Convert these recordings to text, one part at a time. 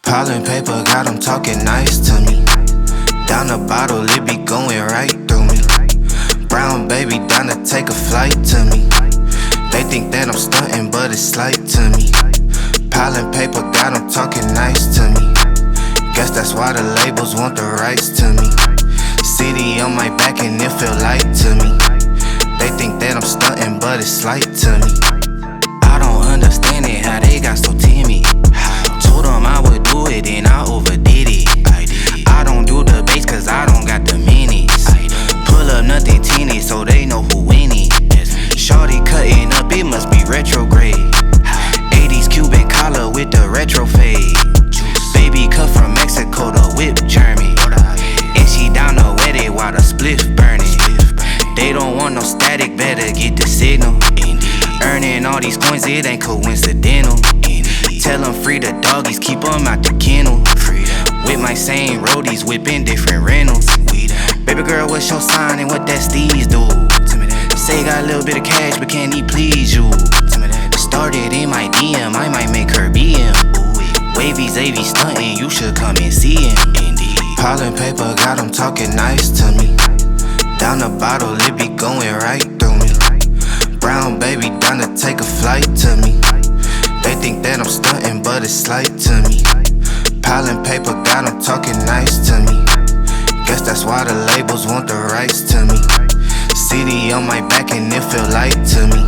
Piling paper, got them talking nice to me. Down the bottle, it be going right through me. Brown baby down to take a flight to me. They think that I'm stunting, but it's slight to me. Piling paper, got them talking nice to me. Guess that's why the labels want the rights to me. City on my back and it feel light to me. They think that I'm stunting, but it's slight to me. I don't understand it, how they got so timid. Told them I would do it and I overdid it. I don't do the bass cause I don't got the minutes. Pull up nothing teeny so they know who winning. Shorty cutting up, it must be retrograde. 80s Cuban collar with the retro fade. Baby cut from Mexico, the whip German. And she down to wet it while the spliff burning. They don't want no static, better get the signal. Earning all these coins, it ain't coincidental. Tell them free the doggies, keep them out the kennel. With my same roadies, whipping different rentals. Baby girl, what's your sign and what that steez do? Say got a little bit of cash, but can he please you? Started in my DM, I might make her BM. Wavy Zavy stunting, you should come and see him. Piling paper, got them talking nice to me. Down the bottle, it be going right through me. Brown baby down to take a flight to me. They think that I'm stunting, but it's slight to me. Piling paper, got them talking nice to me. Guess that's why the labels want the rights to me. City on my back and it feel light to me.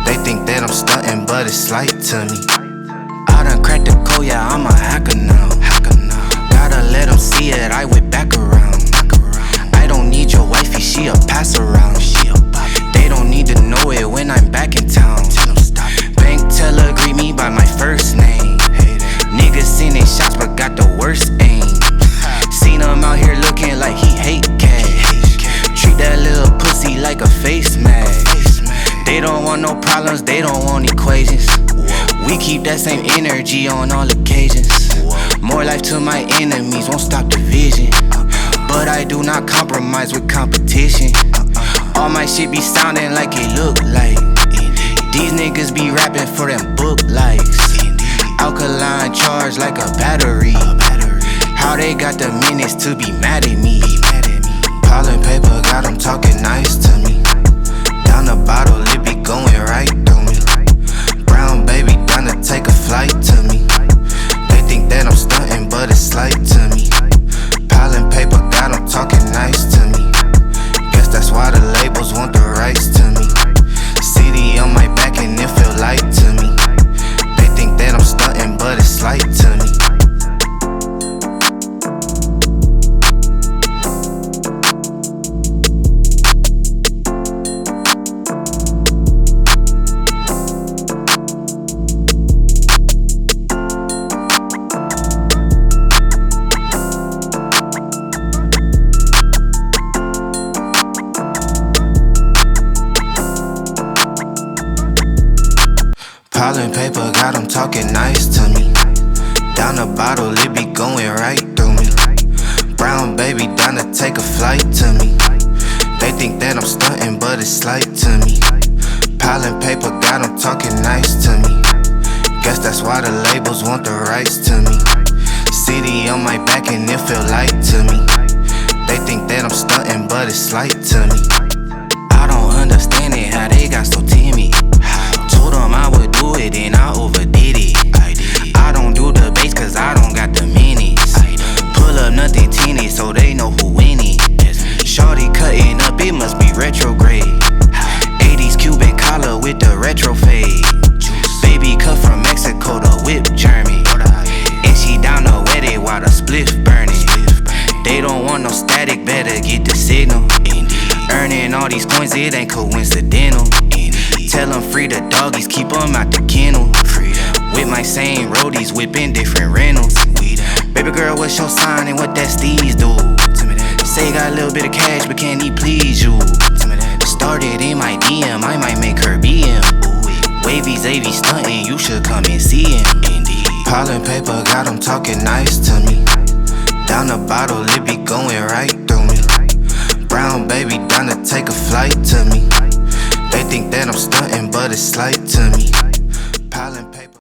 They think that I'm stunting, but it's slight to me. I done cracked the code, yeah, I'm a hacker now. Gotta let them see it, I whip back around. I don't need your wifey, she a pass around. They don't need to know it when I'm back in town. Bank teller greet me by my first name. Niggas sending shots but got the worst aim. Seen him out here looking like he hate cash. Treat that little pussy like a face mask. They don't want no problems, they don't want equations. We keep that same energy on all occasions. More life to my enemies, won't stop the vision. But I do not compromise with competition. All my shit be sounding like it look like. These niggas be rapping for them book likes. Alkaline charged like a battery. How they got the minutes to be mad at me? Piling paper, got them talking nice to me. Down the bottle, it be going right through me. Brown baby down to take a flight to me. They think that I'm stunting, but it's slight to me. Piling paper, got them talking nice to me. Guess that's why the labels want the rights to me. City on my back and it feel light to me. They think that I'm stunting, but it's slight to me. Piling paper, got them talking nice to me. Down the bottle, it be going right through me. Brown baby down to take a flight to me. They think that I'm stunting, but it's slight to me. Piling paper, got them talking nice to me. Guess that's why the labels want the rights to me. City on my back and it feel light to me. They think that I'm stunting, but it's slight to me. I don't understand it, how they got so timid. Told them I would do it and I overdid it. I don't do the bass cause I don't got the minutes. Pull up nothing teeny so they know who winning. Shorty cutting up, it must be retrograde. 80s Cuban collar with the retro fade. Baby cut from Mexico, the whip German. And she down to wet it while the spliff burning. They don't want no static, better get the signal. Earning all these coins, it ain't coincidental. Tell them free the doggies, keep them out the kennel. With my same roadies, whipping different rentals. Baby girl, what's your sign and what that steez do? Say got a little bit of cash, but can he please you? Started in my DM, I might make her BM. Wavy Zavy stunting, you should come and see him. Piling paper, got them talking nice to me. Down the bottle, it be going right through me. Brown baby down to take a flight to me. They think that I'm stunting, but it's slight to me.